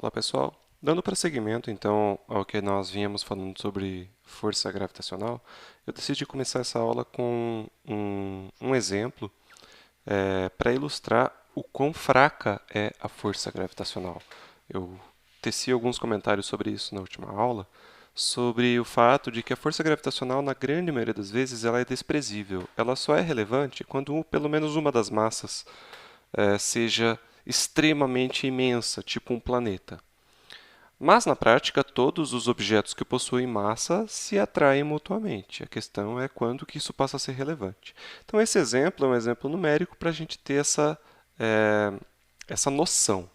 Olá, pessoal. Dando prosseguimento, então, ao que nós vínhamos falando sobre força gravitacional, eu decidi começar essa aula com um exemplo para ilustrar o quão fraca é a força gravitacional. Eu teci alguns comentários sobre isso na última aula, sobre o fato de que a força gravitacional, na grande maioria das vezes, ela é desprezível. Ela só é relevante quando pelo menos uma das massas seja extremamente imensa, tipo um planeta. Mas, na prática, todos os objetos que possuem massa se atraem mutuamente. A questão é quando que isso passa a ser relevante. Então, esse exemplo é um exemplo numérico para a gente ter essa noção.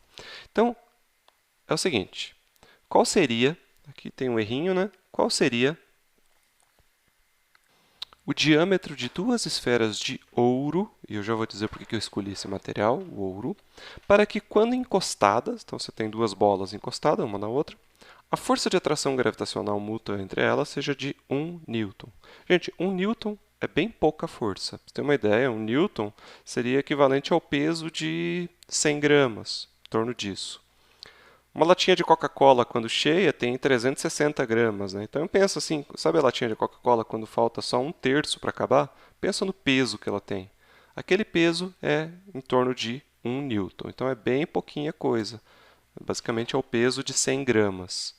Então, é o seguinte. Qual seria, aqui tem um errinho, né? Qual seria o diâmetro de duas esferas de ouro, e eu já vou dizer por que eu escolhi esse material, o ouro, para que quando encostadas, então você tem duas bolas encostadas uma na outra, a força de atração gravitacional mútua entre elas seja de 1 newton. Gente, 1 newton é bem pouca força. Pra você ter uma ideia, 1 newton seria equivalente ao peso de 100 gramas, em torno disso. Uma latinha de Coca-Cola, quando cheia, tem 360 gramas. Né? Então, pensa assim, sabe a latinha de Coca-Cola quando falta só um terço para acabar? Pensa no peso que ela tem. Aquele peso é em torno de 1 newton. Então, é bem pouquinha coisa. Basicamente, é o peso de 100 gramas.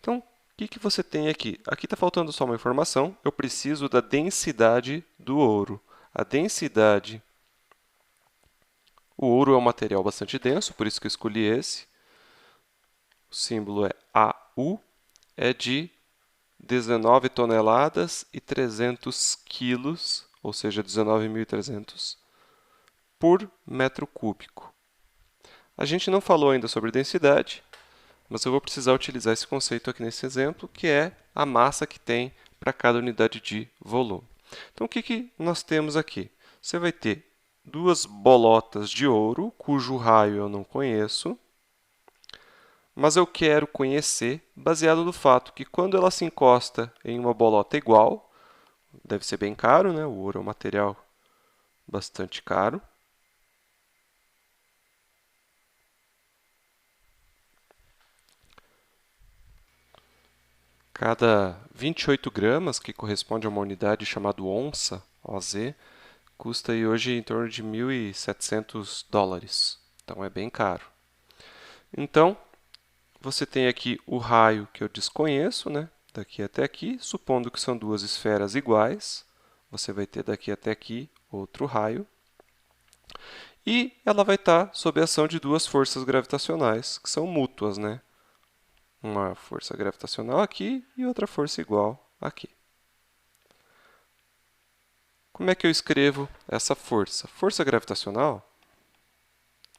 Então, o que você tem aqui? Aqui está faltando só uma informação. Eu preciso da densidade do ouro. A densidade... O ouro é um material bastante denso, por isso que eu escolhi esse. O símbolo é AU, é de 19 toneladas e 300 quilos, ou seja, 19.300 por metro cúbico. A gente não falou ainda sobre densidade, mas eu vou precisar utilizar esse conceito aqui nesse exemplo, que é a massa que tem para cada unidade de volume. Então, o que nós temos aqui? Você vai ter duas bolotas de ouro, cujo raio eu não conheço, mas eu quero conhecer baseado no fato que quando ela se encosta em uma bolota igual, deve ser bem caro, né? O ouro é um material bastante caro. Cada 28 gramas, que corresponde a uma unidade chamada onça, OZ, custa aí hoje em torno de $1.700. Então é bem caro. Então, você tem aqui o raio que eu desconheço, né? Daqui até aqui, supondo que são duas esferas iguais, você vai ter daqui até aqui outro raio. E ela vai estar sob a ação de duas forças gravitacionais, que são mútuas, né? Uma força gravitacional aqui e outra força igual aqui. Como é que eu escrevo essa força? Força gravitacional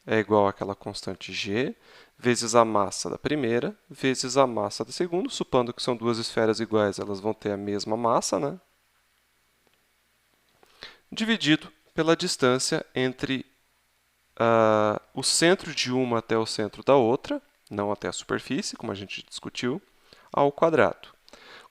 é igual àquela constante g vezes a massa da primeira vezes a massa da segunda. Supondo que são duas esferas iguais, elas vão ter a mesma massa, né? Dividido pela distância entre o centro de uma até o centro da outra, não até a superfície, como a gente discutiu, ao quadrado.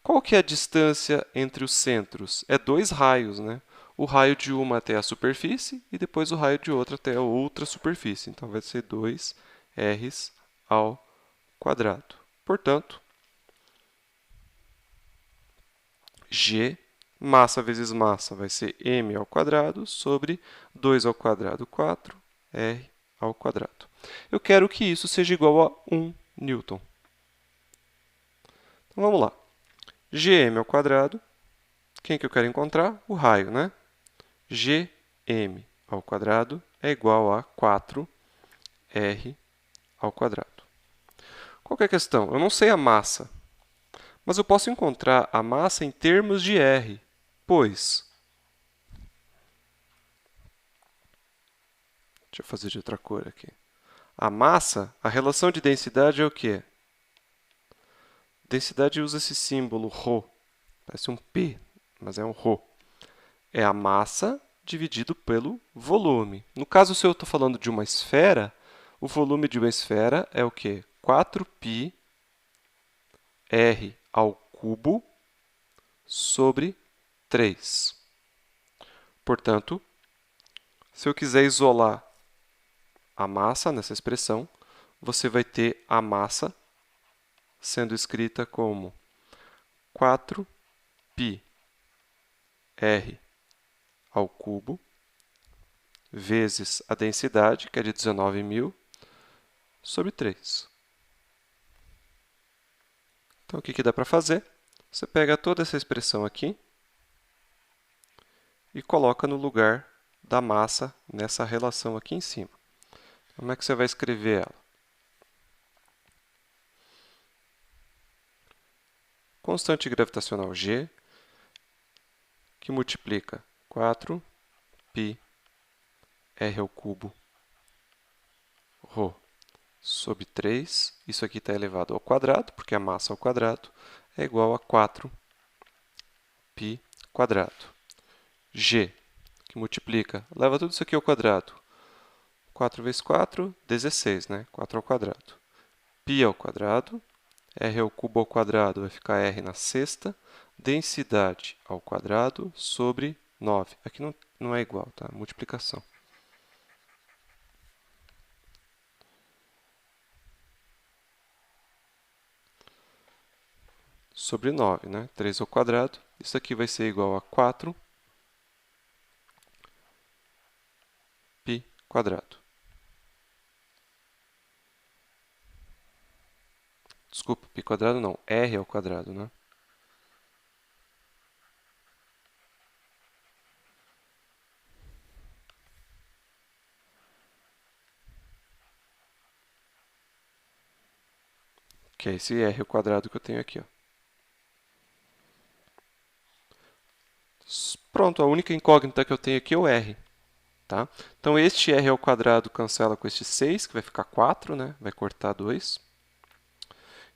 Qual que é a distância entre os centros? É dois raios, né? O raio de uma até a superfície e depois o raio de outra até a outra superfície. Então, vai ser 2r ao quadrado. Portanto, g, massa vezes massa, vai ser m ao quadrado sobre 2 ao quadrado, 4r ao quadrado. Eu quero que isso seja igual a 1 newton. Então, vamos lá. Gm ao quadrado, quem que eu quero encontrar? O raio, né? Gm ao quadrado é igual a 4r ao quadrado. Qual que é a questão? Eu não sei a massa, mas eu posso encontrar a massa em termos de r, pois... Deixa eu fazer de outra cor aqui. A massa, a relação de densidade é o quê? Densidade usa esse símbolo ρ, parece um P, mas é um ρ. É a massa dividido pelo volume. No caso, se eu estou falando de uma esfera, o volume de uma esfera é o quê? 4πr ao cubo sobre 3. Portanto, se eu quiser isolar a massa nessa expressão, você vai ter a massa sendo escrita como 4πr ao cubo vezes a densidade, que é de 19.000, sobre 3. Então, o que dá para fazer? Você pega toda essa expressão aqui e coloca no lugar da massa nessa relação aqui em cima. Como é que você vai escrever ela? Constante gravitacional G, que multiplica 4πr ao cubo ρ sobre 3. Isso aqui está elevado ao quadrado, porque a massa ao quadrado é igual a 4π quadrado. G, que multiplica, leva tudo isso aqui ao quadrado. 4 vezes 4, 16, né? 4 ao quadrado. Π ao quadrado, r ao cubo ao quadrado vai ficar r na sexta, densidade ao quadrado sobre 9. Aqui não é igual, tá? Multiplicação. Sobre 9, né? 3 ao quadrado. Isso aqui vai ser igual a 4π quadrado. Desculpa, π quadrado não, r ao quadrado, né? Que é esse r ao quadrado que eu tenho aqui, ó. Pronto, a única incógnita que eu tenho aqui é o r. Tá? Então, este r ao quadrado cancela com este 6, que vai ficar 4, né? Vai cortar 2.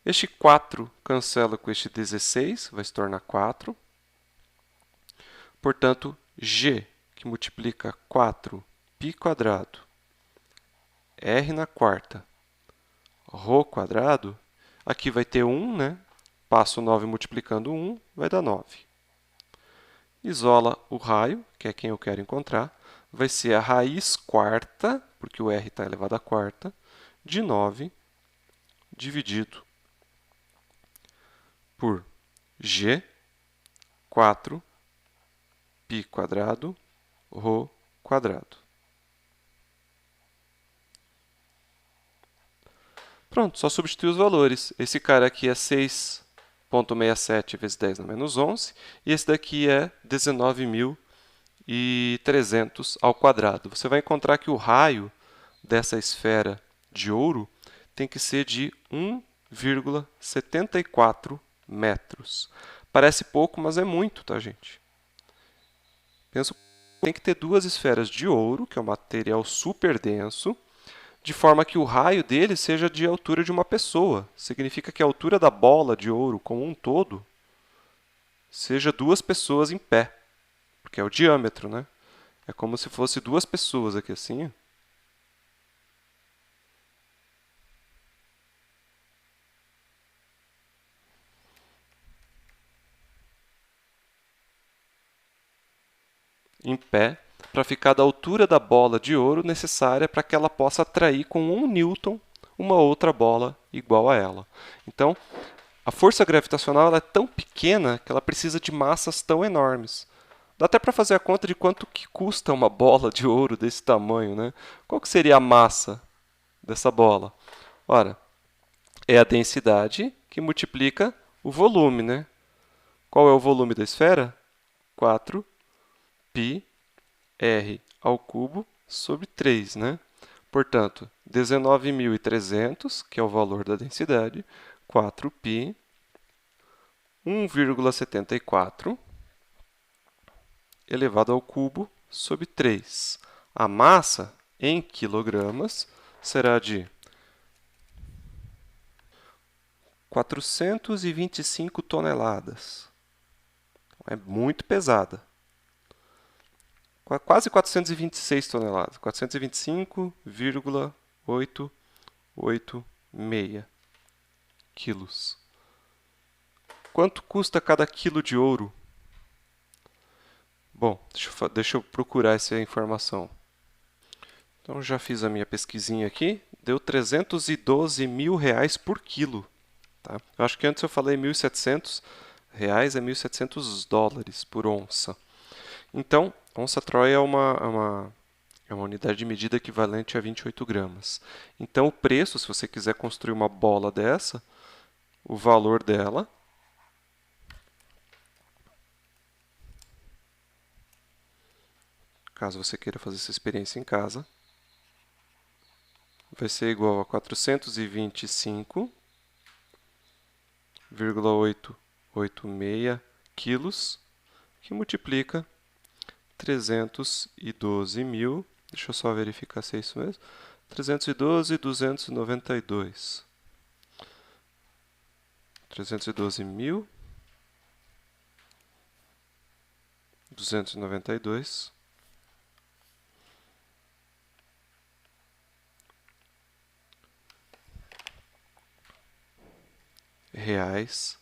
Este 4 cancela com este 16, vai se tornar 4. Portanto, g, que multiplica 4π quadrado, r na quarta, ρ quadrado, aqui vai ter 1, né? Passo 9 multiplicando 1, vai dar 9. Isola o raio, que é quem eu quero encontrar, vai ser a raiz quarta, porque o r está elevado à quarta, de 9 dividido por g, 4π quadrado, ρ quadrado. Pronto, só substituir os valores. Esse cara aqui é 6,67 vezes 10 na menos 11, e esse daqui é 19.300 ao quadrado. Você vai encontrar que o raio dessa esfera de ouro tem que ser de 1,74 metros. Parece pouco, mas é muito, tá, gente? Pensa, tem que ter duas esferas de ouro, que é um material super denso, de forma que o raio dele seja de altura de uma pessoa. Significa que a altura da bola de ouro como um todo seja duas pessoas em pé, porque é o diâmetro, né? É como se fosse duas pessoas aqui assim. Em pé, para ficar da altura da bola de ouro necessária para que ela possa atrair com 1 newton uma outra bola igual a ela. Então, a força gravitacional ela é tão pequena que ela precisa de massas tão enormes. Dá até para fazer a conta de quanto que custa uma bola de ouro desse tamanho, né? Qual que seria a massa dessa bola? Ora, é a densidade que multiplica o volume, né? Qual é o volume da esfera? 4πr ao cubo sobre 3, né? Portanto, 19.300, que é o valor da densidade, 4π, 1,74 elevado ao cubo sobre 3. A massa, em quilogramas, será de 425 toneladas. É muito pesada. Quase 426 toneladas. 425,886 quilos. Quanto custa cada quilo de ouro? Bom, deixa eu procurar essa informação. Então, já fiz a minha pesquisinha aqui, deu R$ 312 mil por quilo. Tá? Eu acho que antes eu falei R$ 1.700, é US$ 1.700 por onça. Então, onça Troy é uma unidade de medida equivalente a 28 gramas. Então, o preço, se você quiser construir uma bola dessa, o valor dela caso você queira fazer essa experiência em casa, vai ser igual a 425,886 quilos, que multiplica 312 mil, deixa eu só verificar se é isso mesmo, 312.292. 312.292 reais,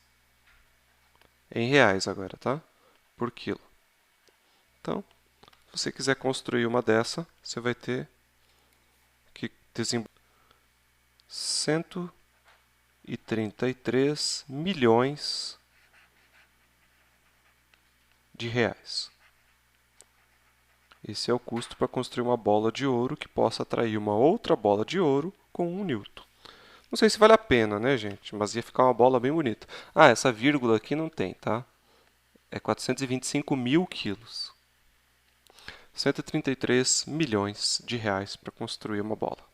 em reais agora, tá? Por quilo. Então, se você quiser construir uma dessa, você vai ter que desembolsar 133 milhões de reais. Esse é o custo para construir uma bola de ouro que possa atrair uma outra bola de ouro com 1 newton. Não sei se vale a pena, né, gente? Mas ia ficar uma bola bem bonita. Ah, essa vírgula aqui não tem, tá? É 425 mil quilos. 133 milhões de reais para construir uma bola.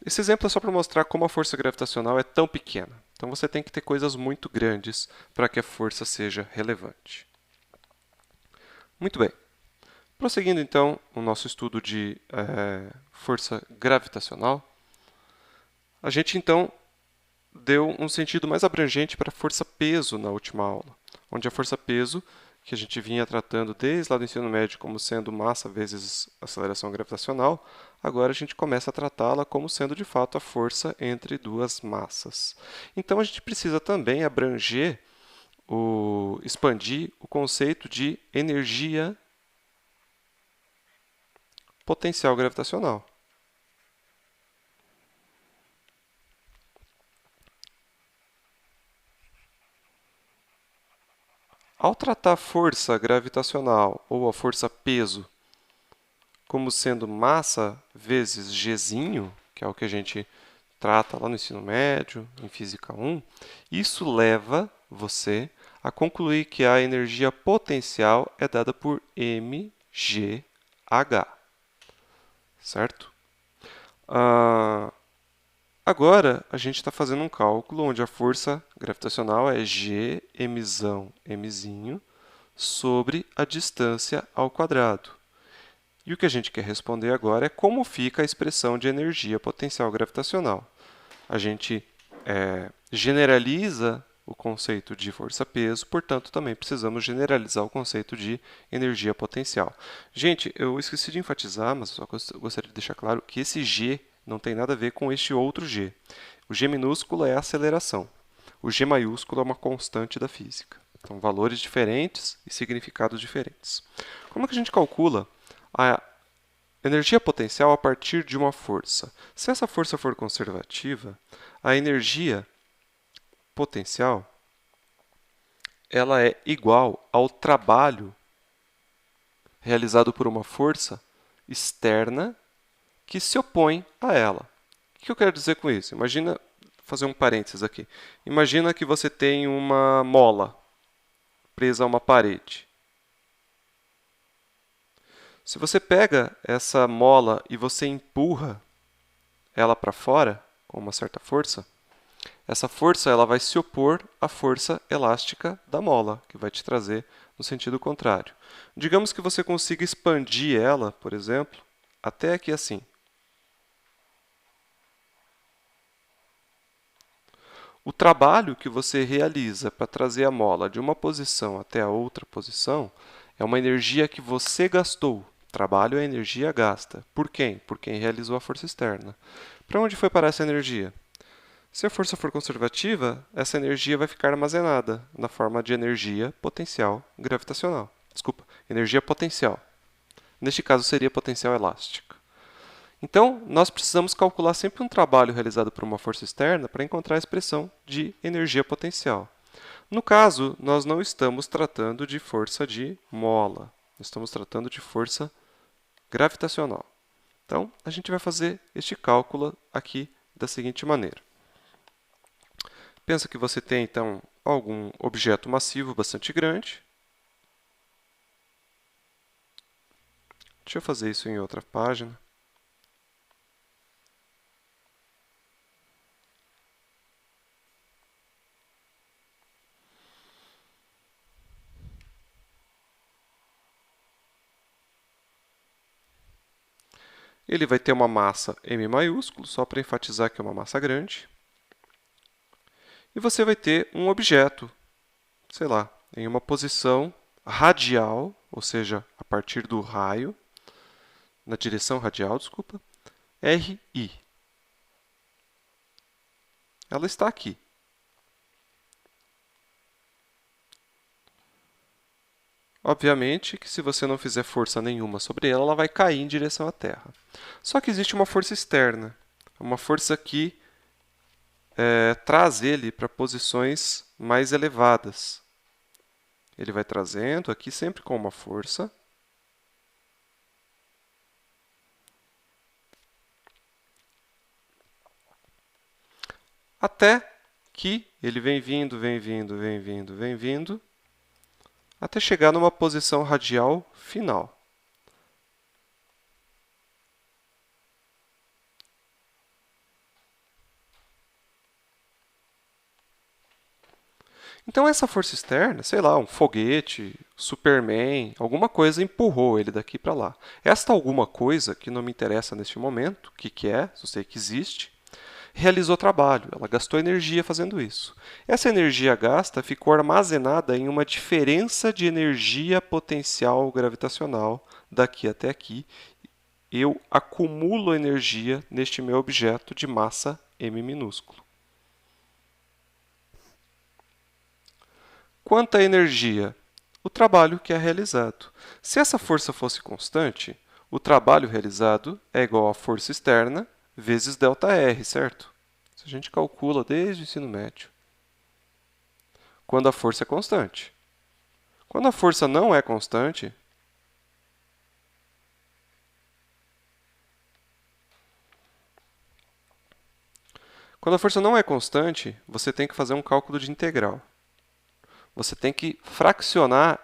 Esse exemplo é só para mostrar como a força gravitacional é tão pequena. Então você tem que ter coisas muito grandes para que a força seja relevante. Muito bem. Prosseguindo então o nosso estudo de força gravitacional, a gente então deu um sentido mais abrangente para a força-peso na última aula, onde a força-peso, que a gente vinha tratando desde lá do ensino médio como sendo massa vezes aceleração gravitacional, agora a gente começa a tratá-la como sendo de fato a força entre duas massas. Então a gente precisa também expandir o conceito de energia potencial gravitacional. Ao tratar a força gravitacional ou a força-peso como sendo massa vezes Gzinho, que é o que a gente trata lá no ensino médio, em Física 1, isso leva você a concluir que a energia potencial é dada por mgh, certo? Agora, a gente está fazendo um cálculo onde a força gravitacional é g mzinho sobre a distância ao quadrado. E o que a gente quer responder agora é como fica a expressão de energia potencial gravitacional. A gente generaliza o conceito de força-peso, portanto, também precisamos generalizar o conceito de energia potencial. Gente, eu esqueci de enfatizar, mas só gostaria de deixar claro que esse G não tem nada a ver com este outro G. O G minúsculo é a aceleração. O G maiúsculo é uma constante da física. Então, valores diferentes e significados diferentes. Como é que a gente calcula a energia potencial a partir de uma força? Se essa força for conservativa, a energia potencial ela é igual ao trabalho realizado por uma força externa que se opõe a ela. O que eu quero dizer com isso? Imagina, fazer um parênteses aqui. Imagina que você tem uma mola presa a uma parede. Se você pega essa mola e você empurra ela para fora com uma certa força, essa força ela vai se opor à força elástica da mola, que vai te trazer no sentido contrário. Digamos que você consiga expandir ela, por exemplo, até aqui assim. O trabalho que você realiza para trazer a mola de uma posição até a outra posição é uma energia que você gastou. Trabalho é energia gasta. Por quem? Por quem realizou a força externa. Para onde foi parar essa energia? Se a força for conservativa, essa energia vai ficar armazenada na forma de energia potencial gravitacional. Desculpa, energia potencial. Neste caso, seria potencial elástica. Então, nós precisamos calcular sempre um trabalho realizado por uma força externa para encontrar a expressão de energia potencial. No caso, nós não estamos tratando de força de mola, nós estamos tratando de força gravitacional. Então, a gente vai fazer este cálculo aqui da seguinte maneira. Pensa que você tem, então, algum objeto massivo bastante grande. Deixa eu fazer isso em outra página. Ele vai ter uma massa M maiúsculo, só para enfatizar que é uma massa grande. E você vai ter um objeto, sei lá, em uma posição radial, ou seja, a partir do raio, na direção radial, desculpa, RI. Ela está aqui. Obviamente que se você não fizer força nenhuma sobre ela, ela vai cair em direção à Terra. Só que existe uma força externa, uma força que traz ele para posições mais elevadas. Ele vai trazendo aqui sempre com uma força. Até que ele vem vindo, vem vindo, vem vindo, vem vindo, até chegar numa posição radial final. Então, essa força externa, sei lá, um foguete, Superman, alguma coisa empurrou ele daqui para lá. Esta alguma coisa, que não me interessa neste momento, o que é, só sei que existe, realizou trabalho, ela gastou energia fazendo isso. Essa energia gasta ficou armazenada em uma diferença de energia potencial gravitacional daqui até aqui. Eu acumulo energia neste meu objeto de massa m minúsculo. Quanta energia? O trabalho que é realizado. Se essa força fosse constante, o trabalho realizado é igual à força externa vezes ΔR, certo? Isso a gente calcula desde o ensino médio. Quando a força é constante. Quando a força não é constante, você tem que fazer um cálculo de integral. Você tem que fraccionar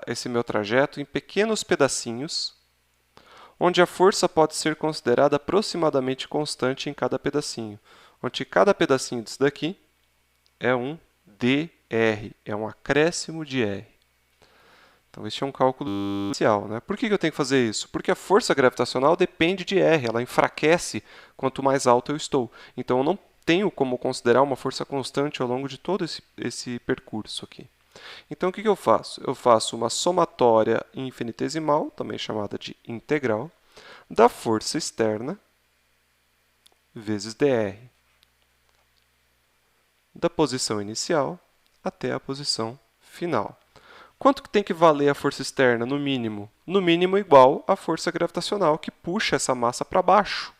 esse meu trajeto em pequenos pedacinhos, onde a força pode ser considerada aproximadamente constante em cada pedacinho, onde cada pedacinho disso daqui é um dr, é um acréscimo de r. Então, este é um cálculo inicial, né? Por que eu tenho que fazer isso? Porque a força gravitacional depende de r, ela enfraquece quanto mais alto eu estou. Então, eu não tenho como considerar uma força constante ao longo de todo esse percurso aqui. Então, o que eu faço? Eu faço uma somatória infinitesimal, também chamada de integral, da força externa vezes dr, da posição inicial até a posição final. Quanto que tem que valer a força externa, no mínimo? No mínimo igual à força gravitacional que puxa essa massa para baixo.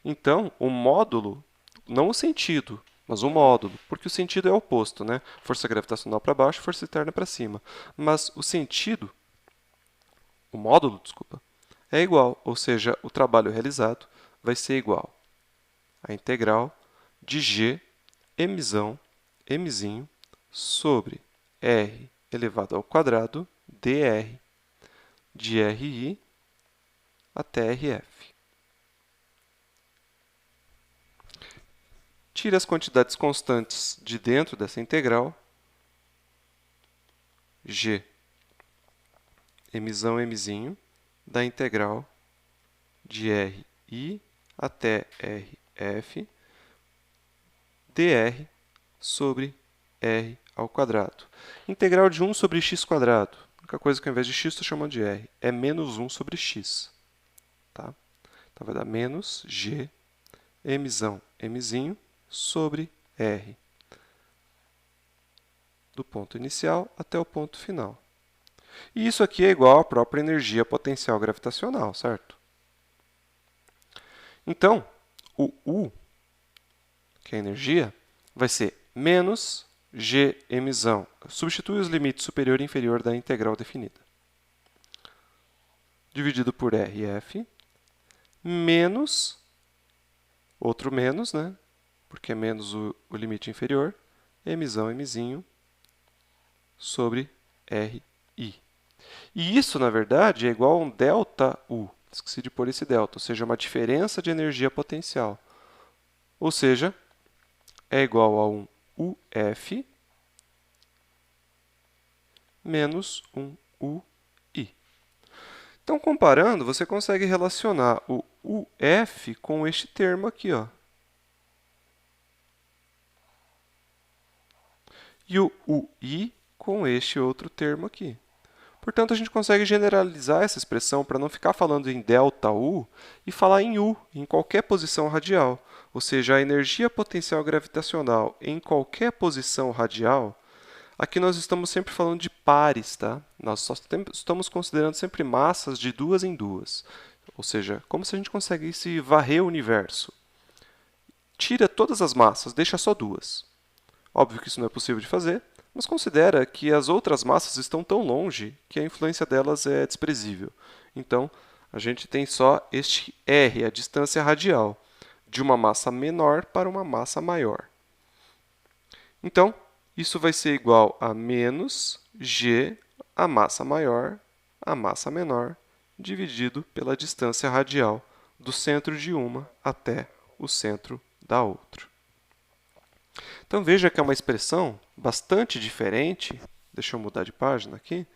Então, o módulo, não o sentido, mas o módulo, porque o sentido é o oposto, né? Força gravitacional para baixo, força externa para cima. Mas o sentido, o módulo, desculpa, é igual, ou seja, o trabalho realizado vai ser igual à integral de g mzinho sobre r elevado ao quadrado dr de RI até RF. Tire as quantidades constantes de dentro dessa integral. G mzinho da integral de RI até RF dr sobre r ao quadrado. Integral de 1 sobre x quadrado. A única coisa que ao invés de x estou chamando de r é menos 1 sobre x. Tá? Então vai dar menos g mzinho sobre r do ponto inicial até o ponto final. E isso aqui é igual à própria energia potencial gravitacional, certo? Então, o U, que é a energia, vai ser menos G emissão. Substitui os limites superior e inferior da integral definida. Dividido por RF, menos, outro menos, né? Porque é menos o limite inferior, emissão, emizinho, sobre RI. E isso, na verdade, é igual a um ΔU. Esqueci de pôr esse delta, ou seja, uma diferença de energia potencial. Ou seja, é igual a um UF menos um UI. Então, comparando, você consegue relacionar o UF com este termo aqui, ó. E o UI com este outro termo aqui. Portanto, a gente consegue generalizar essa expressão para não ficar falando em ΔU e falar em U, em qualquer posição radial. Ou seja, a energia potencial gravitacional em qualquer posição radial. Aqui nós estamos sempre falando de pares, tá? Nós só estamos considerando sempre massas de duas em duas. Ou seja, como se a gente conseguisse varrer o universo. Tira todas as massas, deixa só duas. Óbvio que isso não é possível de fazer, mas considera que as outras massas estão tão longe que a influência delas é desprezível. Então, a gente tem só este r, a distância radial, de uma massa menor para uma massa maior. Então, isso vai ser igual a menos g, a massa maior, a massa menor, dividido pela distância radial do centro de uma até o centro da outra. Então, veja que é uma expressão bastante diferente, deixa eu mudar de página aqui,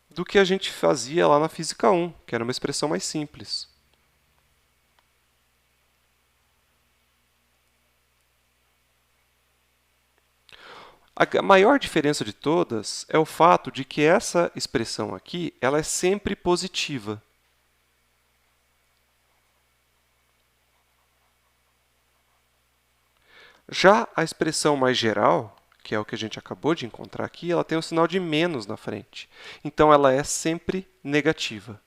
do que a gente fazia lá na Física 1, que era uma expressão mais simples. A maior diferença de todas é o fato de que essa expressão aqui ela é sempre positiva. Já a expressão mais geral, que é o que a gente acabou de encontrar aqui, ela tem um sinal de menos na frente. Então, ela é sempre negativa.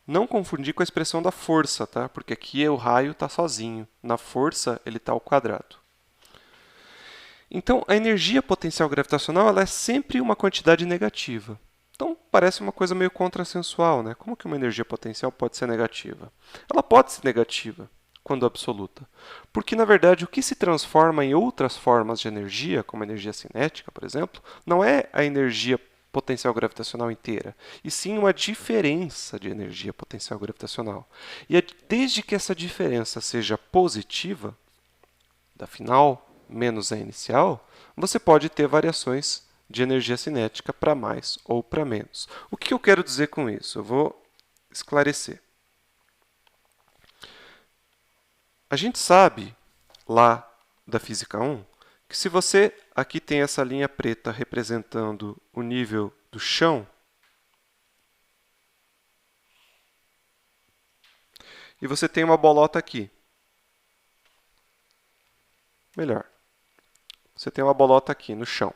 Não confundir com a expressão da força, tá? Porque aqui o raio está sozinho. Na força, ele está ao quadrado. Então, a energia potencial gravitacional ela é sempre uma quantidade negativa. Então, parece uma coisa meio contrassensual, né? Como que uma energia potencial pode ser negativa? Ela pode ser negativa quando absoluta, porque, na verdade, o que se transforma em outras formas de energia, como a energia cinética, por exemplo, não é a energia potencial gravitacional inteira, e sim uma diferença de energia potencial gravitacional. E desde que essa diferença seja positiva, da final menos a inicial, você pode ter variações de energia cinética para mais ou para menos. O que eu quero dizer com isso? Eu vou esclarecer. A gente sabe, lá da Física 1, que se você aqui tem essa linha preta representando o nível do chão, e você tem uma bolota aqui. Melhor. Você tem uma bolota aqui no chão.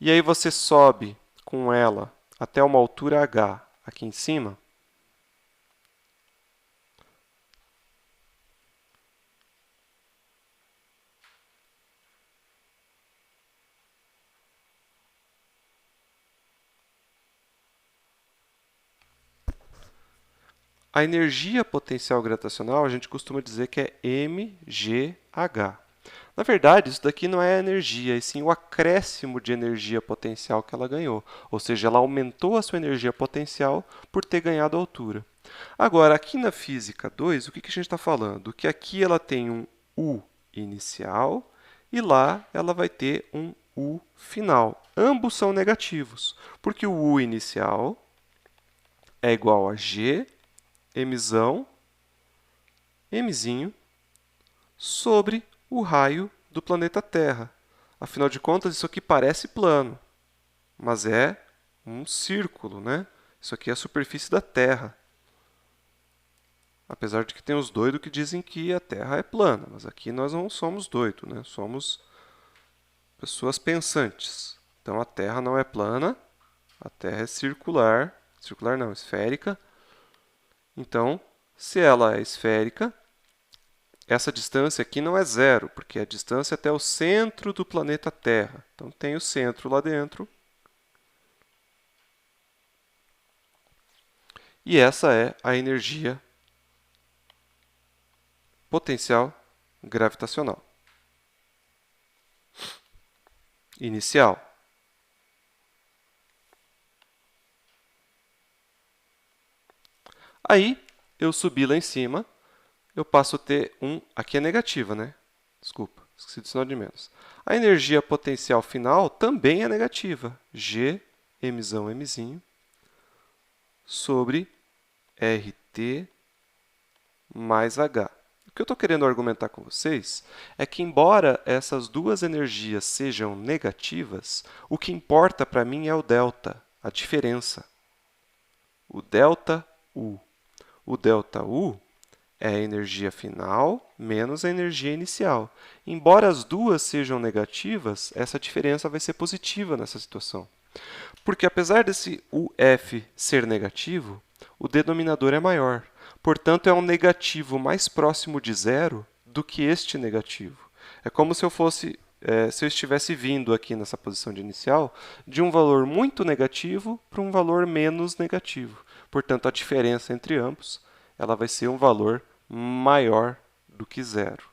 E aí você sobe com ela até uma altura h aqui em cima. A energia potencial gravitacional, a gente costuma dizer que é mgh. Na verdade, isso daqui não é a energia, e sim o acréscimo de energia potencial que ela ganhou. Ou seja, ela aumentou a sua energia potencial por ter ganhado altura. Agora, aqui na Física 2, o que a gente está falando? Que aqui ela tem um U inicial e lá ela vai ter um U final. Ambos são negativos, porque o U inicial é igual a G emissão, mzinho, sobre o raio do planeta Terra. Afinal de contas, isso aqui parece plano, mas é um círculo, né? Isso aqui é a superfície da Terra. Apesar de que tem os doidos que dizem que a Terra é plana, mas aqui nós não somos doidos, né? Somos pessoas pensantes. Então, a Terra não é plana, a Terra é circular. circular não, esférica. Então, se ela é esférica, essa distância aqui não é zero, porque é a distância até o centro do planeta Terra. Então, tem o centro lá dentro. E essa é a energia potencial gravitacional inicial. Aí, eu subi lá em cima, eu passo a ter aqui é negativa, né? Desculpa, esqueci do sinal de menos. A energia potencial final também é negativa. G, Mzão, Mzinho, sobre RT mais H. O que eu estou querendo argumentar com vocês é que, embora essas duas energias sejam negativas, o que importa para mim é o delta, a diferença. O delta U. O delta U é a energia final menos a energia inicial. Embora as duas sejam negativas, essa diferença vai ser positiva nessa situação. Porque apesar desse UF ser negativo, o denominador é maior. Portanto, é um negativo mais próximo de zero do que este negativo. É como se eu estivesse vindo aqui nessa posição de inicial de um valor muito negativo para um valor menos negativo. Portanto, a diferença entre ambos ela vai ser um valor maior do que zero.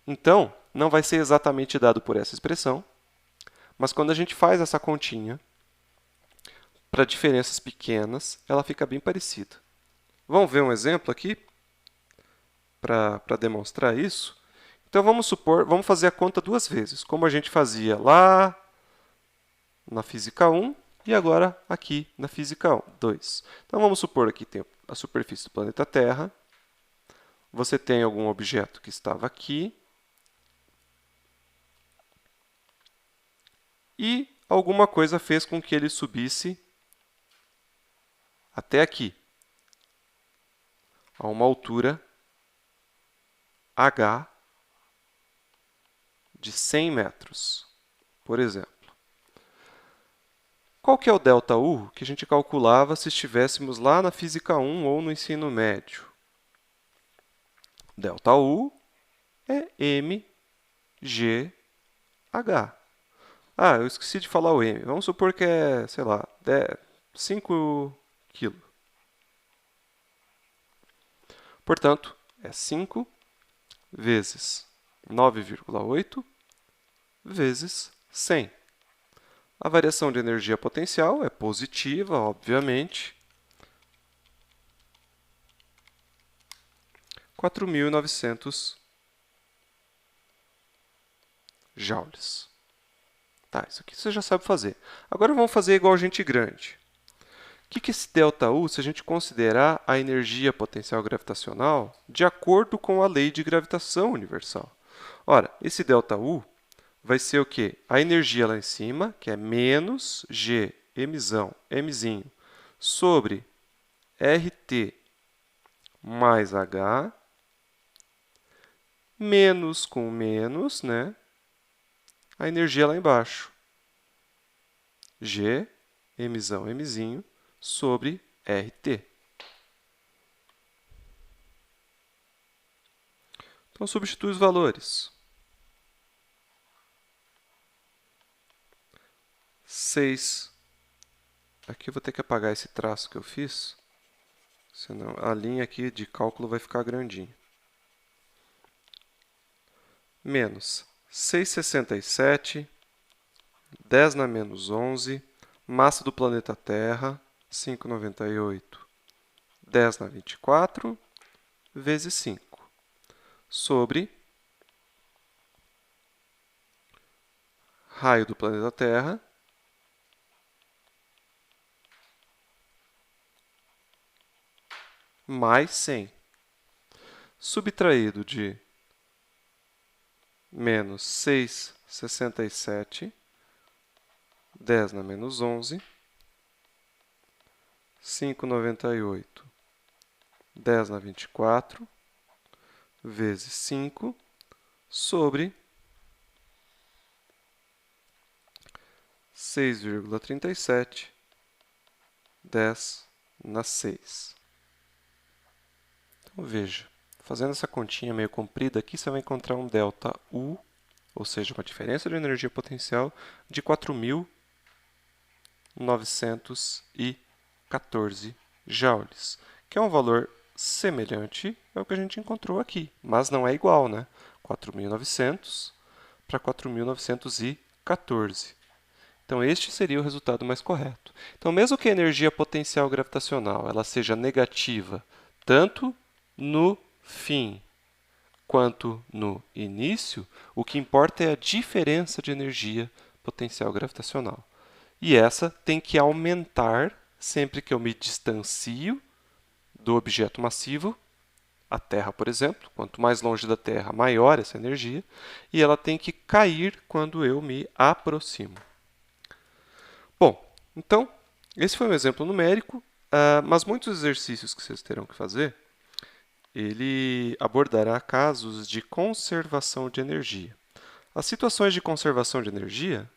Então, não vai ser exatamente dado por essa expressão, mas quando a gente faz essa continha, para diferenças pequenas, ela fica bem parecida. Vamos ver um exemplo aqui para demonstrar isso? Então, vamos fazer a conta duas vezes, como a gente fazia lá na Física 1 e agora aqui na Física 2. Então, vamos supor que tem a superfície do planeta Terra. Você tem algum objeto que estava aqui e alguma coisa fez com que ele subisse até aqui, a uma altura h de 100 metros, por exemplo. Qual que é o ΔU que a gente calculava se estivéssemos lá na Física 1 ou no ensino médio? ΔU é mgh. Ah, eu esqueci de falar o m. Vamos supor que é, sei lá, 5 kg. Portanto, é 5 vezes 9,8 vezes 100. A variação de energia potencial é positiva, obviamente. 4.900 joules. Tá, isso aqui você já sabe fazer. Agora vamos fazer igual gente grande. O que é esse ΔU se a gente considerar a energia potencial gravitacional de acordo com a lei de gravitação universal? Ora, esse ΔU vai ser o quê? A energia lá em cima, que é menos G, Mzinho, sobre RT mais H, menos com menos, né? A energia lá embaixo. G, Mzinho, sobre RT. Então, substitui os valores. 6. Aqui eu vou ter que apagar esse traço que eu fiz, senão a linha aqui de cálculo vai ficar grandinha. Menos 6,67, 10 na menos 11, massa do planeta Terra, 5,98, 10 na 24, vezes 5, sobre raio do planeta Terra, mais 100, subtraído de menos 6,67, 10 na menos 11, 5,98, 10 na 24, vezes 5, sobre 6,37, 10 na 6. Então, veja, fazendo essa continha meio comprida aqui, você vai encontrar um ΔU, ou seja, uma diferença de energia potencial de 4.914 joules, que é um valor semelhante ao que a gente encontrou aqui, mas não é igual, né? 4.900 para 4.914. Então, este seria o resultado mais correto. Então, mesmo que a energia potencial gravitacional ela seja negativa tanto no fim quanto no início, o que importa é a diferença de energia potencial gravitacional. E essa tem que aumentar sempre que eu me distancio do objeto massivo, a Terra, por exemplo. Quanto mais longe da Terra, maior essa energia. E ela tem que cair quando eu me aproximo. Bom, então, esse foi um exemplo numérico, mas muitos exercícios que vocês terão que fazer, ele abordará casos de conservação de energia. As situações de conservação de energia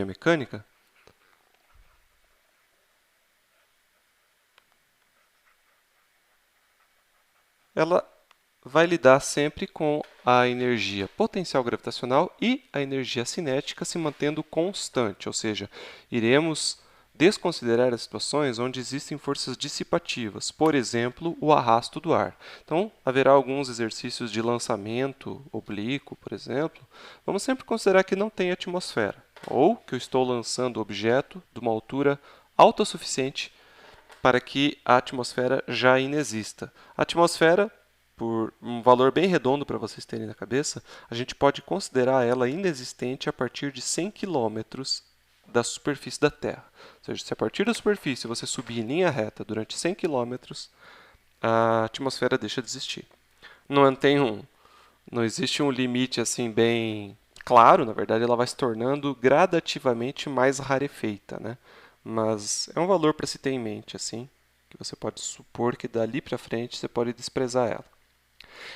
mecânica, ela vai lidar sempre com a energia potencial gravitacional e a energia cinética se mantendo constante, ou seja, iremos desconsiderar as situações onde existem forças dissipativas, por exemplo, o arrasto do ar. Então, haverá alguns exercícios de lançamento oblíquo, por exemplo. Vamos sempre considerar que não tem atmosfera, ou que eu estou lançando o objeto de uma altura alta o suficiente para que a atmosfera já inexista. A atmosfera, por um valor bem redondo para vocês terem na cabeça, a gente pode considerar ela inexistente a partir de 100 km da superfície da Terra. Ou seja, se a partir da superfície você subir em linha reta durante 100 km, a atmosfera deixa de existir. Não existe um limite assim bem claro, na verdade ela vai se tornando gradativamente mais rarefeita, né? Mas é um valor para se ter em mente, assim, que você pode supor que dali para frente você pode desprezar ela.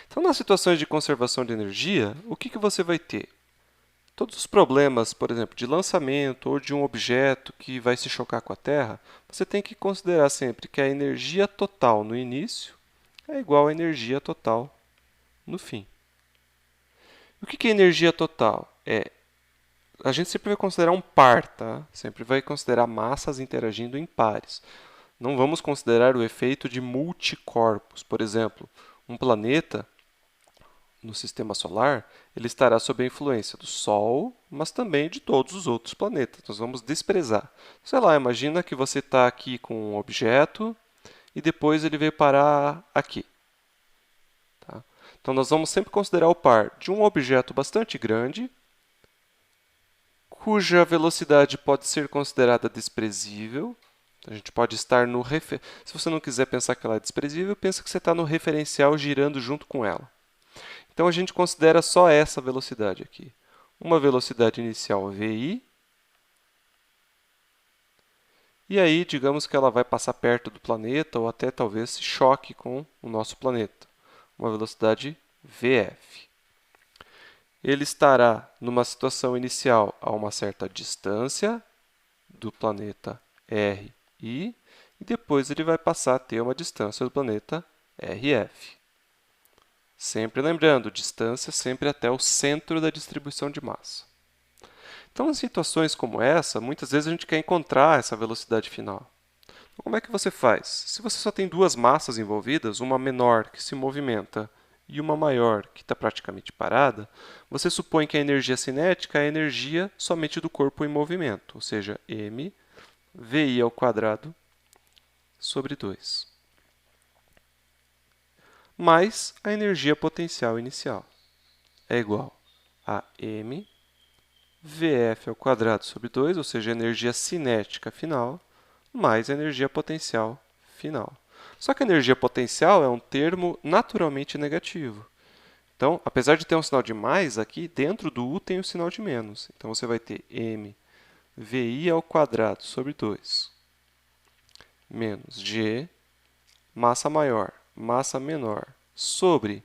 Então, nas situações de conservação de energia, o que você vai ter? Todos os problemas, por exemplo, de lançamento ou de um objeto que vai se chocar com a Terra, você tem que considerar sempre que a energia total no início é igual à energia total no fim. O que é energia total? A gente sempre vai considerar um par, tá? Sempre vai considerar massas interagindo em pares. Não vamos considerar o efeito de multicorpos. Por exemplo, um planeta no sistema solar, ele estará sob a influência do Sol, mas também de todos os outros planetas. Nós vamos desprezar. Sei lá, imagina que você está aqui com um objeto e depois ele veio parar aqui. Tá? Então, nós vamos sempre considerar o par de um objeto bastante grande, cuja velocidade pode ser considerada desprezível. A gente pode estar no Se você não quiser pensar que ela é desprezível, pensa que você está no referencial girando junto com ela. Então, a gente considera só essa velocidade aqui. Uma velocidade inicial VI. E aí, digamos que ela vai passar perto do planeta ou até talvez se choque com o nosso planeta. Uma velocidade VF. Ele estará numa situação inicial a uma certa distância do planeta RI e depois ele vai passar a ter uma distância do planeta RF. Sempre lembrando, distância sempre até o centro da distribuição de massa. Então, em situações como essa, muitas vezes a gente quer encontrar essa velocidade final. Então, como é que você faz? Se você só tem duas massas envolvidas, uma menor que se movimenta e uma maior que está praticamente parada, você supõe que a energia cinética é a energia somente do corpo em movimento, ou seja, m VI ao quadrado sobre 2, mais a energia potencial inicial. É igual a m VF ao quadrado sobre 2, ou seja, a energia cinética final, mais a energia potencial final. Só que a energia potencial é um termo naturalmente negativo. Então, apesar de ter um sinal de mais aqui, dentro do U tem o sinal de menos. Então, você vai ter m VI ao quadrado sobre 2 menos G, massa maior, massa menor, sobre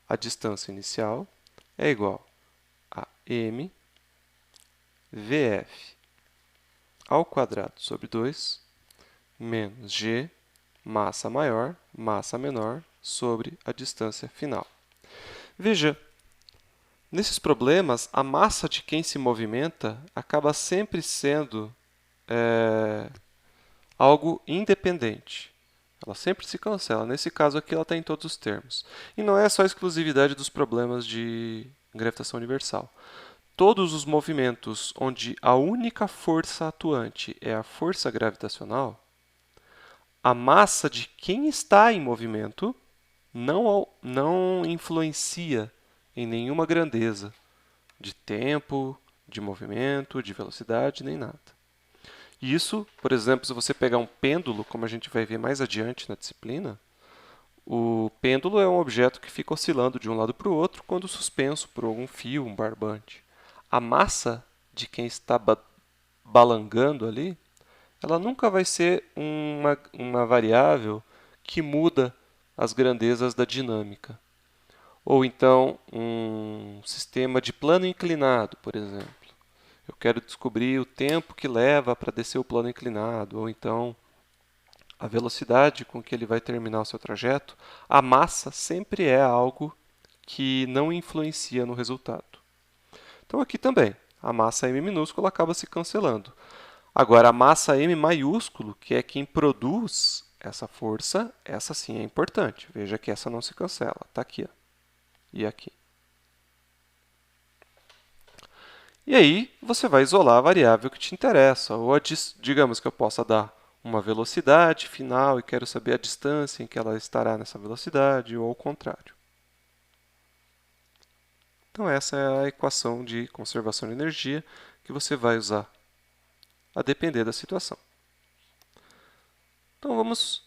a distância inicial, é igual a m VF ao quadrado sobre 2 menos G, massa maior, massa menor, sobre a distância final. Veja, nesses problemas, a massa de quem se movimenta acaba sempre sendo algo independente. Ela sempre se cancela. Nesse caso aqui, ela está em todos os termos. E não é só a exclusividade dos problemas de gravitação universal. Todos os movimentos onde a única força atuante é a força gravitacional, a massa de quem está em movimento não influencia em nenhuma grandeza de tempo, de movimento, de velocidade, nem nada. Isso, por exemplo, se você pegar um pêndulo, como a gente vai ver mais adiante na disciplina, o pêndulo é um objeto que fica oscilando de um lado para o outro quando suspenso por algum fio, um barbante. A massa de quem está balangando ali, ela nunca vai ser uma variável que muda as grandezas da dinâmica. Ou então, um sistema de plano inclinado, por exemplo. Eu quero descobrir o tempo que leva para descer o plano inclinado, ou então a velocidade com que ele vai terminar o seu trajeto. A massa sempre é algo que não influencia no resultado. Então, aqui também, a massa m minúscula acaba se cancelando. Agora, a massa m maiúsculo, que é quem produz essa força, essa sim é importante. Veja que essa não se cancela. Está aqui, ó, e aqui. E aí, você vai isolar a variável que te interessa. Ou, digamos que eu possa dar uma velocidade final e quero saber a distância em que ela estará nessa velocidade, ou ao contrário. Então, essa é a equação de conservação de energia que você vai usar a depender da situação. Então, vamos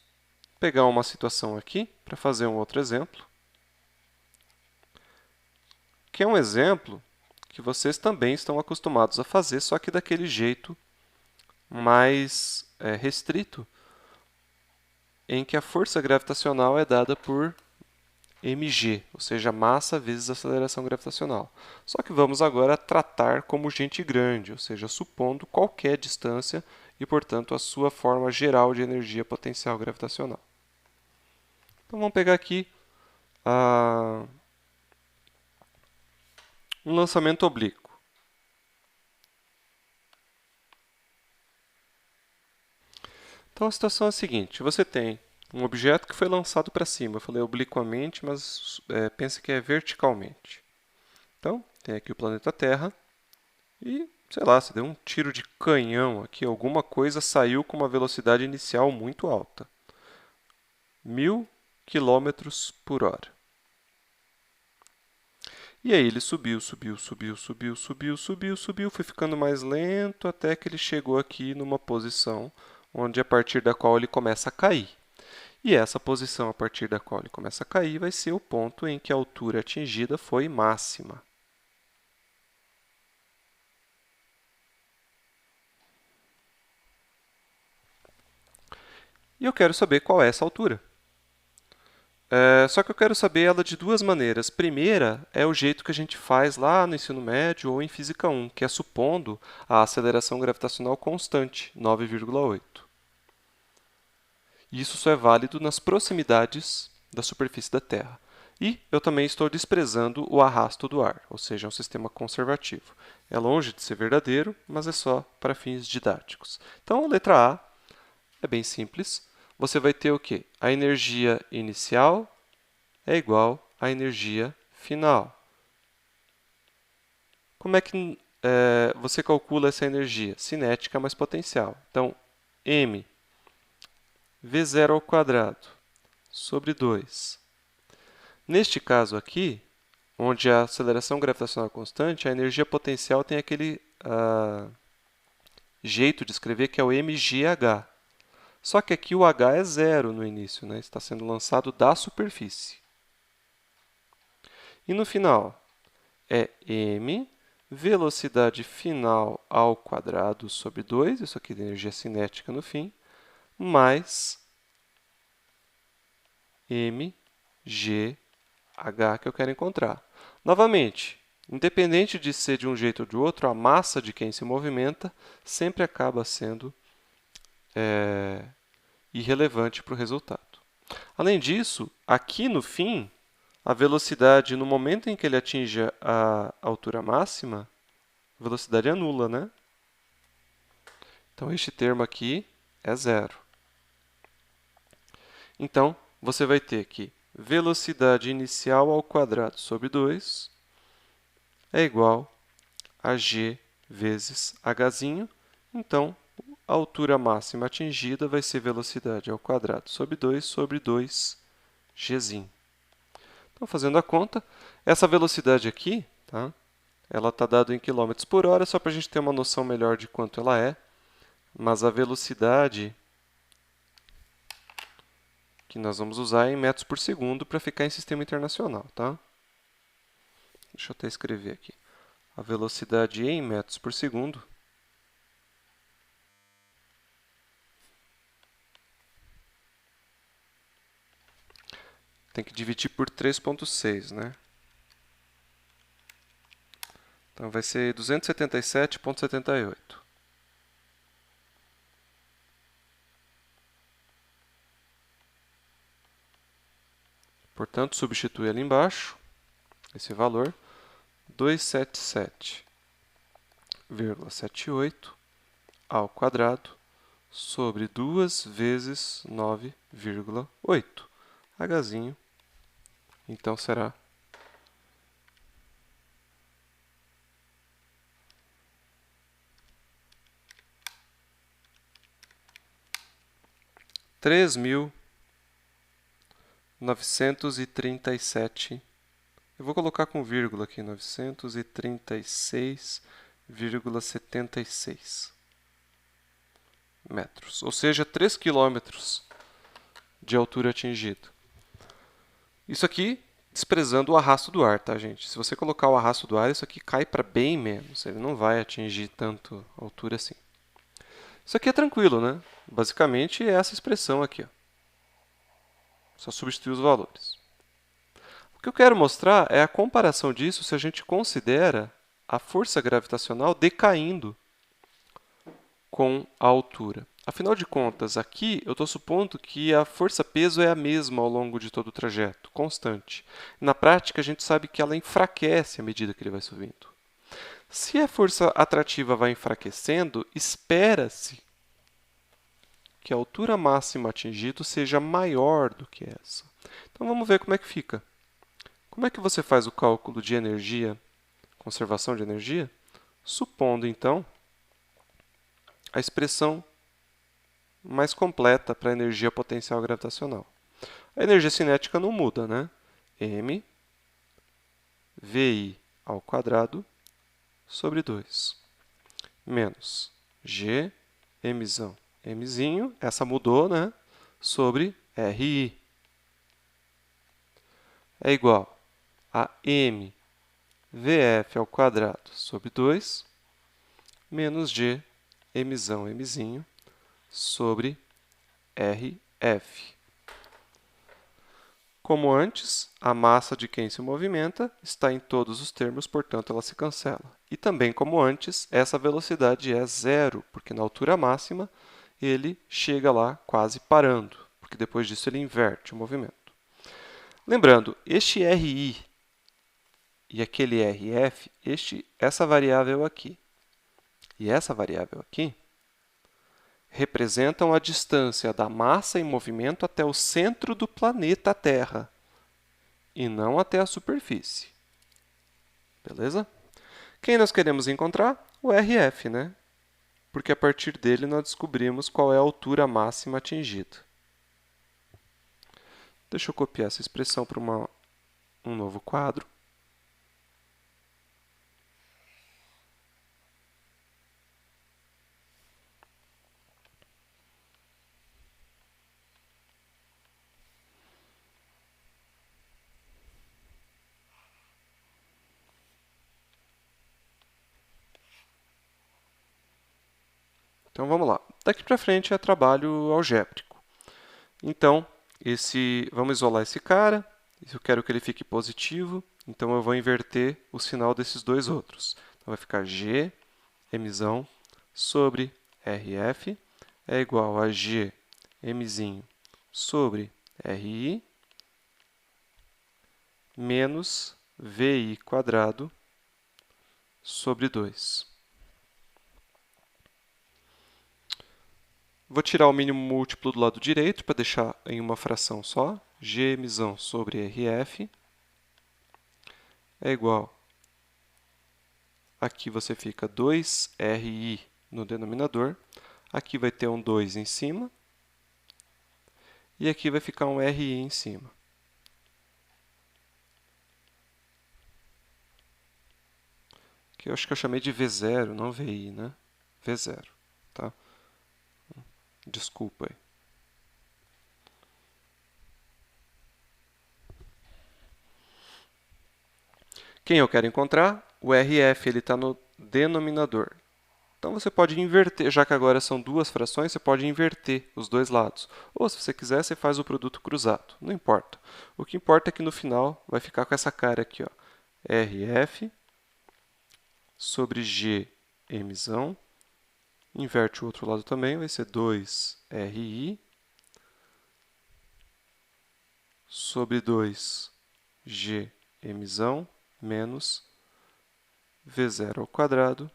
pegar uma situação aqui para fazer um outro exemplo, que é um exemplo que vocês também estão acostumados a fazer, só que daquele jeito mais restrito, em que a força gravitacional é dada por mg, ou seja, massa vezes aceleração gravitacional. Só que vamos agora tratar como gente grande, ou seja, supondo qualquer distância e, portanto, a sua forma geral de energia potencial gravitacional. Então, vamos pegar aqui um lançamento oblíquo. Então, a situação é a seguinte, você tem um objeto que foi lançado para cima. Eu falei obliquamente, mas pense que é verticalmente. Então, tem aqui o planeta Terra e, sei lá, você deu um tiro de canhão aqui, alguma coisa saiu com uma velocidade inicial muito alta. 1000 km por hora. E aí ele subiu, subiu, subiu, subiu, subiu, subiu, subiu, foi ficando mais lento até que ele chegou aqui numa posição onde a partir da qual ele começa a cair. E essa posição a partir da qual ele começa a cair vai ser o ponto em que a altura atingida foi máxima. E eu quero saber qual é essa altura. Só que eu quero saber ela de duas maneiras. Primeira é o jeito que a gente faz lá no ensino médio ou em Física 1, que é supondo a aceleração gravitacional constante, 9,8. Isso só é válido nas proximidades da superfície da Terra. E eu também estou desprezando o arrasto do ar, ou seja, é um sistema conservativo. É longe de ser verdadeiro, mas é só para fins didáticos. Então, a letra A é bem simples. Você vai ter o quê? A energia inicial é igual à energia final. Como é que você calcula essa energia? Cinética mais potencial. Então, m v0 ao quadrado sobre 2. Neste caso aqui, onde a aceleração gravitacional é constante, a energia potencial tem aquele jeito de escrever que é o mgh. Só que aqui o h é zero no início, né? Está sendo lançado da superfície. E no final é m, velocidade final ao quadrado sobre 2, isso aqui é energia cinética no fim, mais mgh que eu quero encontrar. Novamente, Independente de ser de um jeito ou de outro, a massa de quem se movimenta sempre acaba sendo irrelevante para o resultado. Além disso, aqui no fim, a velocidade, no momento em que ele atinge a altura máxima, a velocidade é nula, né? Então, este termo aqui é zero. Então, você vai ter que velocidade inicial ao quadrado sobre 2 é igual a g vezes h'. Então, a altura máxima atingida vai ser velocidade ao quadrado sobre 2g'. Então, fazendo a conta, essa velocidade aqui, tá? Ela está dada em quilômetros por hora, só para a gente ter uma noção melhor de quanto ela é. Mas a velocidade que nós vamos usar é em metros por segundo para ficar em sistema internacional, tá? Deixa eu até escrever aqui. A velocidade em metros por segundo tem que dividir por 3,6, né? Então, vai ser 277,78. Portanto, substitui ali embaixo esse valor, 277,78 ao quadrado sobre 2 vezes 9,8. Hzinho, então, será 3.937. Eu vou colocar com vírgula aqui, 936,76 metros, ou seja, 3 quilômetros de altura atingida. Isso aqui desprezando o arrasto do ar, tá, gente? Se você colocar o arrasto do ar, isso aqui cai para bem menos, ele não vai atingir tanto altura assim. Isso aqui é tranquilo, né? Basicamente é essa expressão aqui, ó. Só substituir os valores. O que eu quero mostrar é a comparação disso se a gente considera a força gravitacional decaindo com a altura. Afinal de contas, aqui eu estou supondo que a força-peso é a mesma ao longo de todo o trajeto, constante. Na prática, a gente sabe que ela enfraquece à medida que ele vai subindo. Se a força atrativa vai enfraquecendo, espera-se que a altura máxima atingida seja maior do que essa. Então, vamos ver como é que fica. Como é que você faz o cálculo de energia, conservação de energia? Supondo, então, a expressão mais completa para a energia potencial gravitacional. A energia cinética não muda, né? M VI ao quadrado sobre 2 menos G Mzinho, essa mudou, né? Sobre RI é igual a M VF ao quadrado sobre 2 menos G Mzinho sobre RF. Como antes, a massa de quem se movimenta está em todos os termos, portanto, ela se cancela. E também, como antes, essa velocidade é zero, porque na altura máxima ele chega lá quase parando, porque depois disso ele inverte o movimento. Lembrando, este RI e aquele RF, essa variável aqui e essa variável aqui, representam a distância da massa em movimento até o centro do planeta Terra e não até a superfície. Beleza? Quem nós queremos encontrar? O RF, né? Porque a partir dele nós descobrimos qual é a altura máxima atingida. Deixa eu copiar essa expressão para um novo quadro. Então, vamos lá. Daqui para frente é trabalho algébrico. Então, vamos isolar esse cara. Eu quero que ele fique positivo. Então, eu vou inverter o sinal desses dois outros. Então, vai ficar G, Mzão, sobre RF é igual a G, Mzinho, sobre RI, menos VI quadrado sobre 2. Vou tirar o mínimo múltiplo do lado direito para deixar em uma fração só. Gmzão sobre RF é igual. Aqui você fica 2RI no denominador. Aqui vai ter um 2 em cima. E aqui vai ficar um RI em cima. Que eu acho que eu chamei de V0, não VI, né? V0, tá? Desculpa aí. Quem eu quero encontrar? O RF está no denominador. Então, você pode inverter, já que agora são duas frações, você pode inverter os dois lados. Ou, se você quiser, você faz o produto cruzado. Não importa. O que importa é que no final vai ficar com essa cara aqui, ó. RF sobre Gmzão. Inverte o outro lado também, vai ser 2RI sobre 2Gmzão menos V0 ao quadrado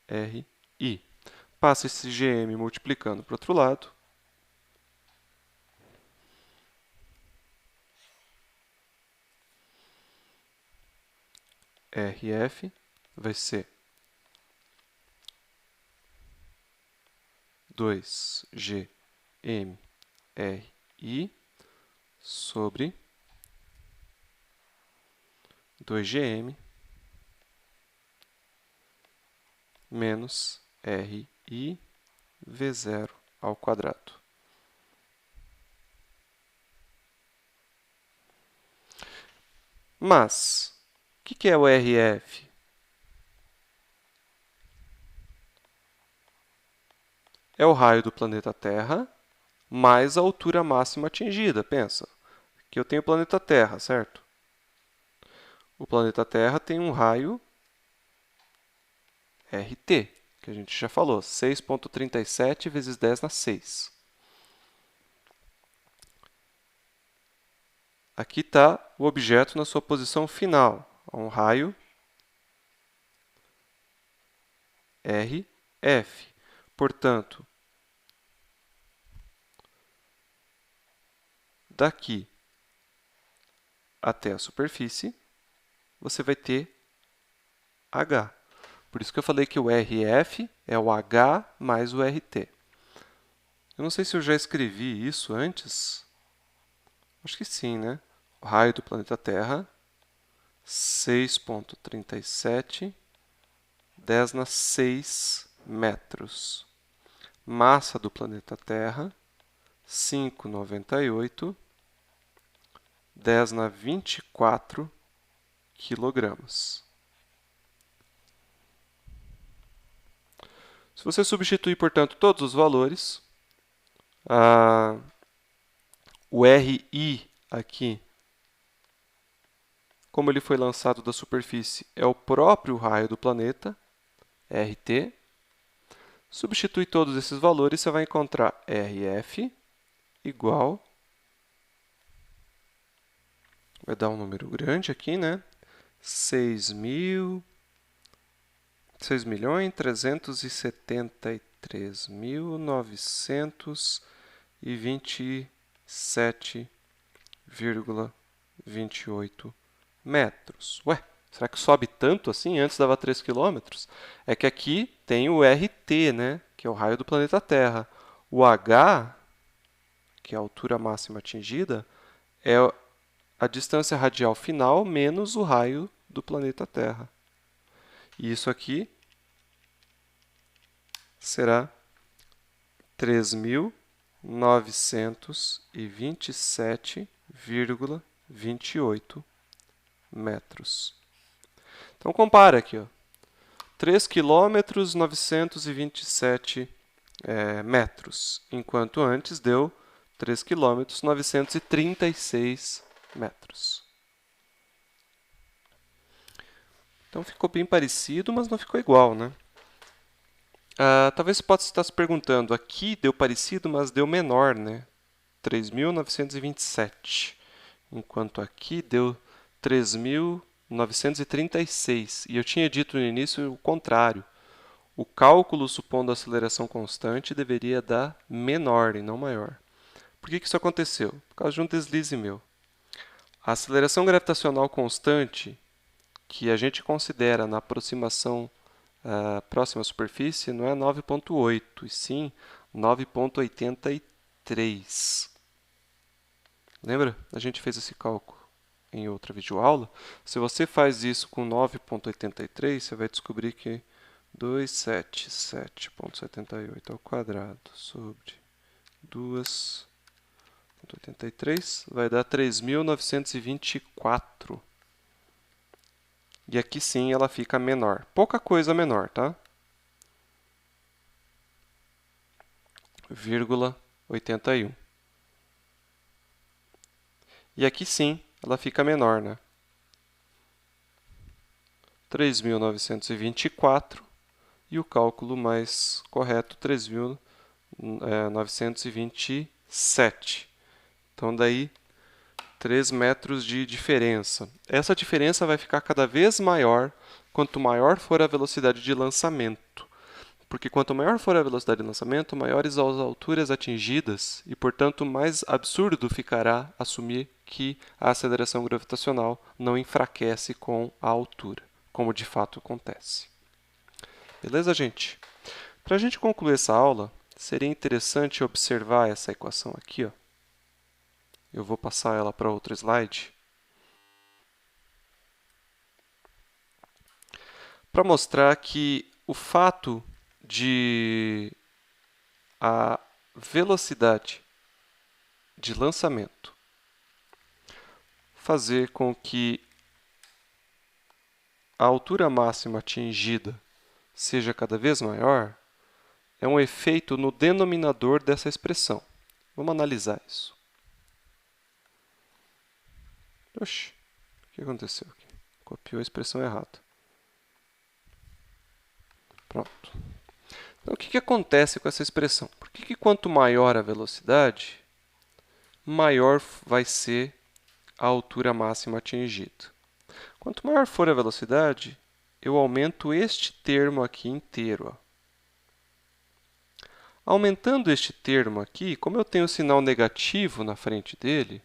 RI. Passa esse Gm multiplicando para o outro lado. RF vai ser 2GmRI sobre 2Gm menos RI V0 ao quadrado. Mas, o que é o RF? É o raio do planeta Terra mais a altura máxima atingida. Pensa, que eu tenho o planeta Terra, certo? O planeta Terra tem um raio RT, que a gente já falou, 6,37 vezes 10 na 6. Aqui está o objeto na sua posição final, um raio RF. Portanto, daqui até a superfície, você vai ter H. Por isso que eu falei que o RF é o H mais o RT. Eu não sei se eu já escrevi isso antes. Acho que sim, né? O raio do planeta Terra, 6,37, 10 na 6 metros. Massa do planeta Terra, 5,98, 10 na 24 quilogramas. Se você substituir, portanto, todos os valores, o RI aqui, como ele foi lançado da superfície, é o próprio raio do planeta, RT. Substitui todos esses valores, você vai encontrar RF igual, vai dar um número grande aqui, né? 6.373.927,28 metros. Ué, será que sobe tanto assim? Antes dava 3 quilômetros? É que aqui tem o RT, né? Que é o raio do planeta Terra. O H, que é a altura máxima atingida, é a distância radial final menos o raio do planeta Terra. E isso aqui será 3.927,28 metros. Então, compara aqui, ó. 3 quilômetros, 927 metros, enquanto antes deu 3 quilômetros, 936 metros. Então ficou bem parecido, mas não ficou igual, né? Talvez você possa estar se perguntando, aqui deu parecido, mas deu menor, né? 3.927, enquanto aqui deu 3.936. E eu tinha dito no início o contrário. O cálculo supondo a aceleração constante deveria dar menor e não maior. Por que isso aconteceu? Por causa de um deslize meu. A aceleração gravitacional constante, que a gente considera na aproximação próxima à superfície, não é 9,8, e sim 9,83. Lembra? A gente fez esse cálculo em outra videoaula. Se você faz isso com 9,83, você vai descobrir que 277,78 ao quadrado sobre 2,83 vai dar 3.924. E aqui sim ela fica menor. Pouca coisa menor, tá? 0,81. E aqui sim ela fica menor, né? 3.924 e o cálculo mais correto, 3.927. Então, daí, 3 metros de diferença. Essa diferença vai ficar cada vez maior quanto maior for a velocidade de lançamento. Porque quanto maior for a velocidade de lançamento, maiores as alturas atingidas e, portanto, mais absurdo ficará assumir que a aceleração gravitacional não enfraquece com a altura, como de fato acontece. Beleza, gente? Para a gente concluir essa aula, seria interessante observar essa equação aqui. Ó. Eu vou passar ela para outro slide. Para mostrar que o fato de a velocidade de lançamento fazer com que a altura máxima atingida seja cada vez maior é um efeito no denominador dessa expressão. Vamos analisar isso. Oxi, o que aconteceu aqui? Copiou a expressão errada. Pronto. Então, o que acontece com essa expressão? Por que quanto maior a velocidade, maior vai ser a altura máxima atingida? Quanto maior for a velocidade, eu aumento este termo aqui inteiro. Ó. Aumentando este termo aqui, como eu tenho o sinal negativo na frente dele,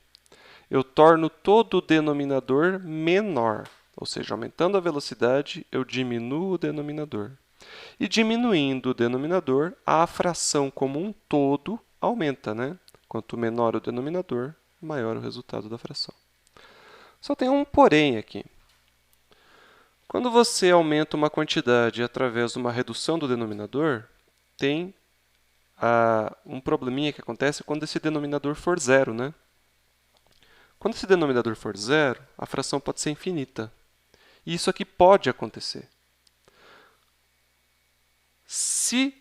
eu torno todo o denominador menor. Ou seja, aumentando a velocidade, eu diminuo o denominador. E diminuindo o denominador, a fração como um todo aumenta, né? Quanto menor o denominador, maior o resultado da fração. Só tem um porém aqui. Quando você aumenta uma quantidade através de uma redução do denominador, tem um probleminha que acontece quando esse denominador for zero, né? Quando esse denominador for zero, a fração pode ser infinita. E isso aqui pode acontecer. Se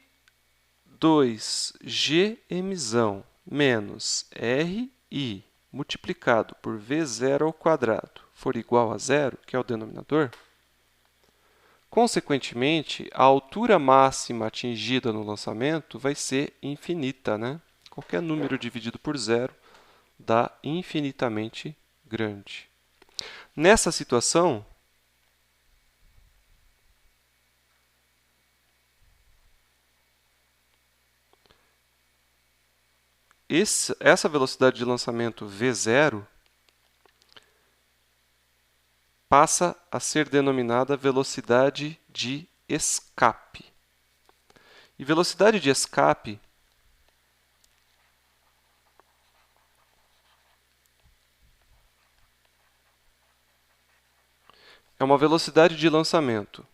2gm menos ri multiplicado por v0 ao quadrado for igual a zero, que é o denominador, consequentemente, a altura máxima atingida no lançamento vai ser infinita, né? Qualquer número dividido por zero dá infinitamente grande. Nessa situação, essa velocidade de lançamento v0 passa a ser denominada velocidade de escape. E velocidade de escape é uma velocidade de lançamento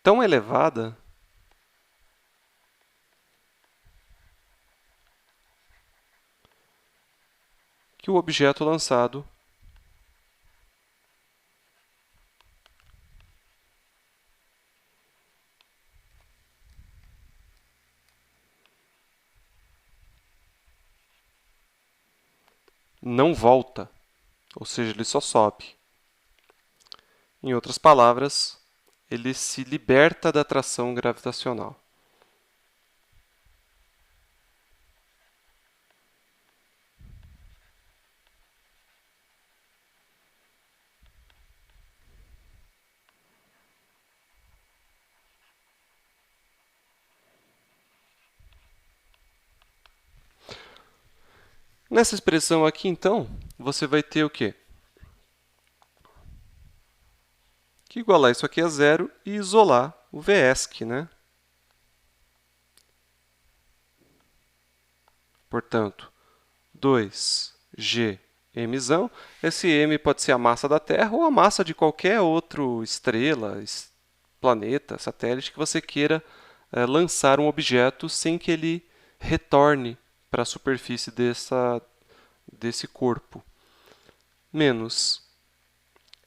tão elevada que o objeto lançado não volta, ou seja, ele só sobe. Em outras palavras, ele se liberta da atração gravitacional. Nessa expressão aqui, então, você vai ter o quê? Que igualar isso aqui a zero e isolar o VESC, né? Portanto, 2G mzão. Esse m pode ser a massa da Terra ou a massa de qualquer outro estrela, planeta, satélite que você queira lançar um objeto sem que ele retorne para a superfície desse corpo. Menos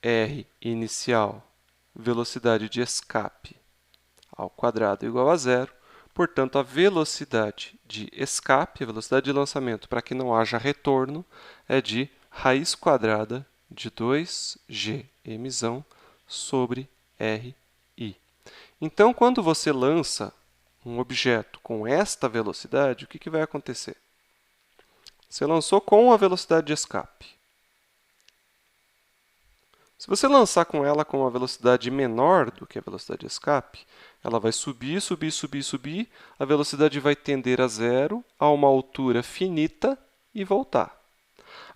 r inicial, velocidade de escape ao quadrado igual a zero. Portanto, a velocidade de escape, a velocidade de lançamento para que não haja retorno, é de raiz quadrada de 2g mzão sobre ri. Então, quando você lança um objeto com esta velocidade, o que vai acontecer? Você lançou com a velocidade de escape. Se você lançar com ela com uma velocidade menor do que a velocidade de escape, ela vai subir, subir, subir, subir, a velocidade vai tender a zero, a uma altura finita e voltar.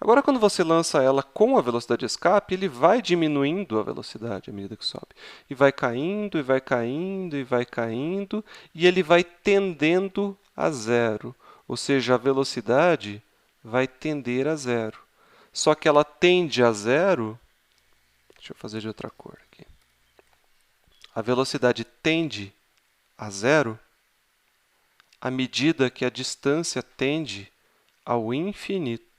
Agora, quando você lança ela com a velocidade de escape, ele vai diminuindo a velocidade à medida que sobe. E vai caindo, e vai caindo, e vai caindo, e ele vai tendendo a zero. Ou seja, a velocidade vai tender a zero. Só que ela tende a zero. Deixa eu fazer de outra cor aqui. A velocidade tende a zero à medida que a distância tende ao infinito.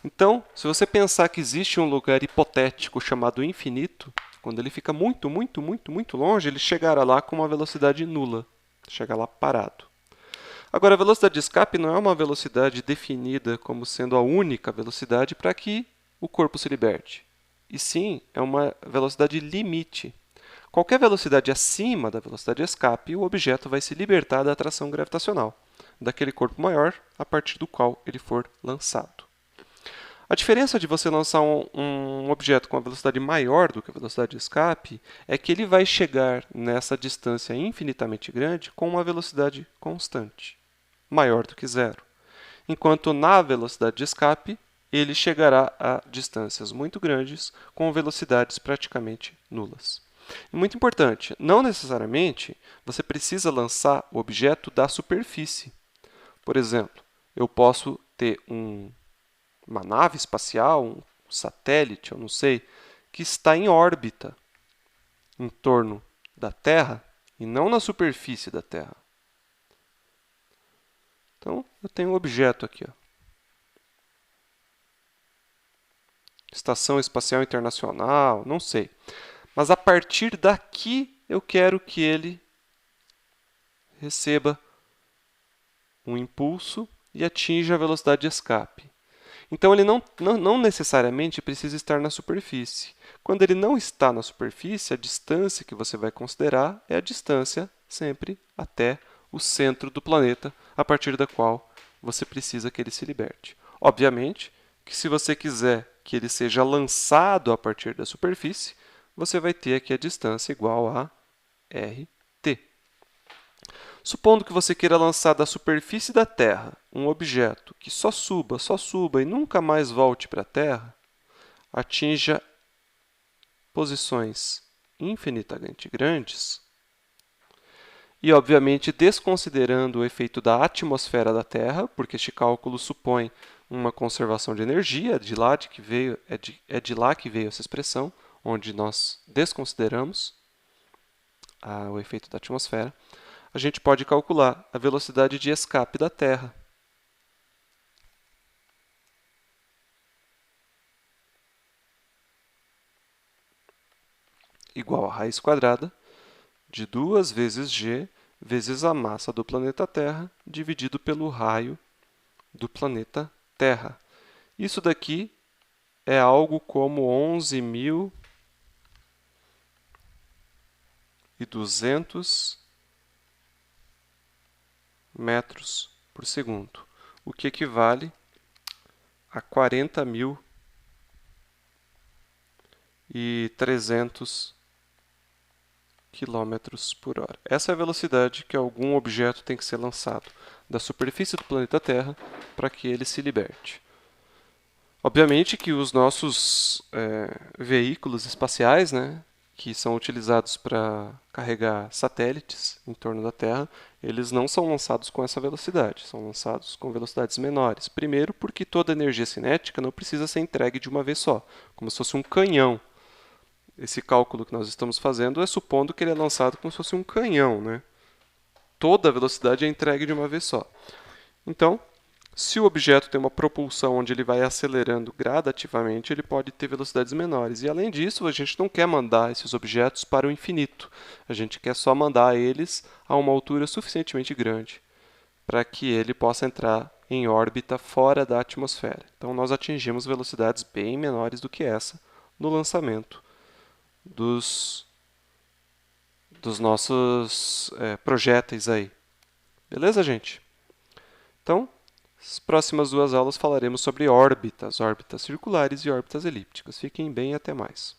Então, se você pensar que existe um lugar hipotético chamado infinito, quando ele fica muito, muito, muito, muito longe, ele chegará lá com uma velocidade nula. Chega lá parado. Agora, a velocidade de escape não é uma velocidade definida como sendo a única velocidade para que o corpo se liberte. E sim, é uma velocidade limite. Qualquer velocidade acima da velocidade de escape, o objeto vai se libertar da atração gravitacional daquele corpo maior a partir do qual ele for lançado. A diferença de você lançar um objeto com uma velocidade maior do que a velocidade de escape é que ele vai chegar nessa distância infinitamente grande com uma velocidade constante, maior do que zero. Enquanto na velocidade de escape, ele chegará a distâncias muito grandes com velocidades praticamente nulas. E muito importante, não necessariamente você precisa lançar o objeto da superfície. Por exemplo, eu posso ter uma nave espacial, um satélite, eu não sei, que está em órbita em torno da Terra e não na superfície da Terra. Então, eu tenho um objeto aqui. Ó. Estação Espacial Internacional, não sei. Mas a partir daqui, eu quero que ele receba um impulso e atinja a velocidade de escape. Então, ele não necessariamente precisa estar na superfície. Quando ele não está na superfície, a distância que você vai considerar é a distância sempre até o centro do planeta, a partir da qual você precisa que ele se liberte. Obviamente que se você quiser que ele seja lançado a partir da superfície, você vai ter aqui a distância igual a RT. Supondo que você queira lançar da superfície da Terra um objeto que só suba e nunca mais volte para a Terra, atinja posições infinitamente grandes e, obviamente, desconsiderando o efeito da atmosfera da Terra, porque este cálculo supõe uma conservação de energia, é de lá que veio essa expressão, onde nós desconsideramos o efeito da atmosfera, a gente pode calcular a velocidade de escape da Terra. Igual a raiz quadrada de 2 vezes g vezes a massa do planeta Terra dividido pelo raio do planeta Terra. Isso daqui é algo como 11.200 metros por segundo, o que equivale a 40.300 quilômetros por hora. Essa é a velocidade que algum objeto tem que ser lançado da superfície do planeta Terra para que ele se liberte. Obviamente que os nossos veículos espaciais, né, que são utilizados para carregar satélites em torno da Terra, eles não são lançados com essa velocidade, são lançados com velocidades menores. Primeiro, porque toda a energia cinética não precisa ser entregue de uma vez só, como se fosse um canhão. Esse cálculo que nós estamos fazendo é supondo que ele é lançado como se fosse um canhão, né? Toda a velocidade é entregue de uma vez só. Então, se o objeto tem uma propulsão onde ele vai acelerando gradativamente, ele pode ter velocidades menores. E além disso, a gente não quer mandar esses objetos para o infinito. A gente quer só mandar eles a uma altura suficientemente grande para que ele possa entrar em órbita fora da atmosfera. Então, nós atingimos velocidades bem menores do que essa no lançamento dos nossos projéteis aí. Beleza, gente? Então, as próximas duas aulas falaremos sobre órbitas, órbitas circulares e órbitas elípticas. Fiquem bem e até mais.